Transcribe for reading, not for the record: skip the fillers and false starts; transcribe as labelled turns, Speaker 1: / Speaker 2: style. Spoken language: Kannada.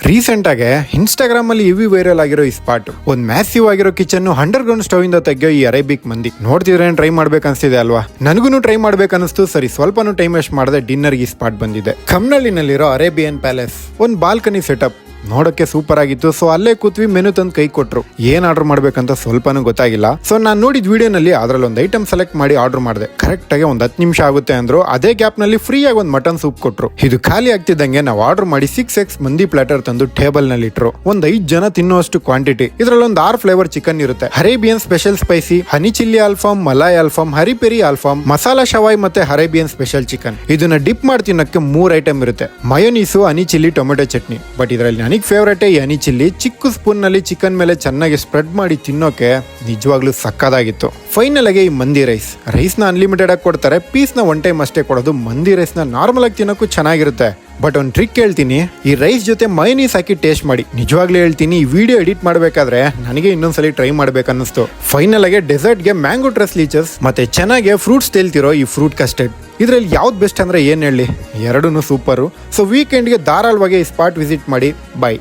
Speaker 1: ರೀಸೆಂಟ್ ಆಗಿ ಇನ್ಸ್ಟಾಗ್ರಾಮ್ ಅಲ್ಲಿ ಇವಿ ವೈರಲ್ ಆಗಿರೋ ಈ ಸ್ಪಾಟ್ ಒಂದ್ ಮ್ಯಾಸಿವ್ ಆಗಿರೋ ಕಿಚನ್ ಅಂಡರ್ ಗ್ರೌಂಡ್ ಸ್ಟವ್ ಇಂದ ತೆಗೆಯೋ ಈ ಅರೇಬಿಕ್ ಮಂದಿ ನೋಡ್ತಿದ್ರೆ ಟ್ರೈ ಮಾಡ್ಬೇಕು ಅನ್ಸ್ತಿದೆ ಅಲ್ವಾ? ನನಗೂ ಟ್ರೈ ಮಾಡ್ಬೇಕು ಅನಿಸ್ತು. ಸರಿ, ಸ್ವಲ್ಪನೂ ಟೈಮ್ ವೇಸ್ಟ್ ಮಾಡದೆ ಡಿನ್ನರ್ ಈ ಸ್ಪಾಟ್ ಬಂದಿದೆ. ಕಮ್ನಳ್ಳಿನಲ್ಲಿರೋ ಅರೇಬಿಯನ್ ಪ್ಯಾಲೇಸ್ ಒಂದ್ ಬಾಲ್ಕನಿ ಸೆಟಪ್ ನೋಡಕ್ಕೆ ಸೂಪರ್ ಆಗಿತ್ತು. ಸೊ ಅಲ್ಲೇ ಕೂತ್ವಿ, ಮೆನು ತಂದು ಕೈ ಕೊಟ್ರು. ಏನ್ ಆರ್ಡರ್ ಮಾಡ್ಬೇಕಂತ ಸ್ವಲ್ಪನೂ ಗೊತ್ತಾಗಿಲ್ಲ. ಸೊ ನಾನು ನೋಡಿದ ವಿಡಿಯೋನಲ್ಲಿ ಅದ್ರಲ್ಲಿ ಒಂದು ಐಟಮ್ ಸೆಲೆಕ್ಟ್ ಮಾಡಿ ಆರ್ಡರ್ ಮಾಡಿದೆ. ಕರೆಕ್ಟ್ ಆಗಿ ಒಂದ್ 10 ನಿಮಿಷ ಆಗುತ್ತೆ ಅಂದ್ರು. ಅದೇ ಗ್ಯಾಪ್ ನಲ್ಲಿ ಫ್ರೀ ಆಗಿ ಒಂದು ಮಟನ್ ಸೂಪ್ ಕೊಟ್ರು. ಇದು ಖಾಲಿ ಆಗ್ತಿದ್ದಂಗೆ ನಾವು ಆರ್ಡರ್ ಮಾಡಿ 6x ಮಂದಿ ಪ್ಲಾಟರ್ ತಂದು ಟೇಬಲ್ ನಲ್ಲಿ ಇಟ್ರು. ಒಂದ್ 5 ಜನ ತಿನ್ನುವಷ್ಟು ಕ್ವಾಂಟಿಟಿ. ಇದ್ರಲ್ಲಿ ಒಂದು 6 ಫ್ಲೇವರ್ ಚಿಕನ್ ಇರುತ್ತೆ. ಅರೇಬಿಯನ್ ಸ್ಪೆಷಲ್ ಸ್ಪೈಸಿ, ಹನಿ ಚಿಲ್ಲಿ ಆಲ್ಫಾಮ್, ಮಲಾಯ್ ಆಲ್ಫಾಮ್, ಹರಿ ಪೆರಿ ಆಲ್ಫಾಮ್, ಮಸಾಲಾ ಶವಾಯ್ ಮತ್ತೆ ಅರೇಬಿಯನ್ ಸ್ಪೆಷಲ್ ಚಿಕನ್. ಇದನ್ನ ಡಿಪ್ ಮಾಡಿ ತಿನ್ನಕ್ಕೆ 3 ಐಟಮ್ ಇರುತ್ತೆ. ಮಯೋನೀಸು, ಹನಿ ಚಿಲ್ಲಿ, ಟೊಮೆಟೊ ಚಟ್ನಿ. ಬಟ್ ಇದರಲ್ಲಿ ನನಗೆ ಫೇವರೇಟ್ ಈ ಹನಿ ಚಿಲ್ಲಿ. ಚಿಕ್ಕ ಸ್ಪೂನ್ ನಲ್ಲಿ ಚಿಕನ್ ಮೇಲೆ ಚೆನ್ನಾಗಿ ಸ್ಪ್ರೆಡ್ ಮಾಡಿ ತಿನ್ನೋಕೆ ನಿಜವಾಗ್ಲೂ ಸಕ್ಕದಾಗಿತ್ತು. ಫೈನಲ್ ಆಗಿ ಈ ಮಂದಿ ರೈಸ್ ನ ಅನ್ಲಿಮಿಟೆಡ್ ಆಗಿ ಕೊಡ್ತಾರೆ. ಪೀಸ್ ನ ಒನ್ ಟೈಮ್ ಅಷ್ಟೇ ಕೊಡೋದು. ಮಂದಿ ರೈಸ್ ನ ನಾರ್ಮಲ್ ಆಗಿ ತಿನ್ನೋಕ್ಕೂ ಚೆನ್ನಾಗಿರುತ್ತೆ. ಬಟ್ ಒಂದು ಟ್ರಿಕ್ ಹೇಳ್ತೀನಿ, ಈ ರೈಸ್ ಜೊತೆ ಮೈನೀಸ್ ಹಾಕಿ ಟೇಸ್ಟ್ ಮಾಡಿ. ನಿಜವಾಗ್ಲೂ ಹೇಳ್ತೀನಿ, ಈ ವಿಡಿಯೋ ಎಡಿಟ್ ಮಾಡ್ಬೇಕಾದ್ರೆ ನನಗೆ ಇನ್ನೊಂದ್ಸಲಿ ಟ್ರೈ ಮಾಡ್ಬೇಕನ್ನಿಸ್ತು. ಫೈನಲ್ ಆಗಿ ಡೆಸರ್ಟ್ ಗೆ ಮ್ಯಾಂಗೋ ಟ್ರೆಸ್ ಲೀಚಸ್ ಮತ್ತೆ ಚೆನ್ನಾಗಿ ಫ್ರೂಟ್ಸ್ ತೇಲ್ತಿರೋ ಈ ಫ್ರೂಟ್ ಕಸ್ಟರ್ಡ್. ಇದ್ರಲ್ಲಿ ಯಾವ್ದು ಬೆಸ್ಟ್ ಅಂದ್ರೆ ಏನ್ ಹೇಳಿ, ಎರಡೂ ಸೂಪರು. ಸೊ ವೀಕೆಂಡ್ಗೆ ಧಾರಾಳವಾಗಿ ಈ ಸ್ಪಾಟ್ ವಿಸಿಟ್ ಮಾಡಿ. ಬೈ.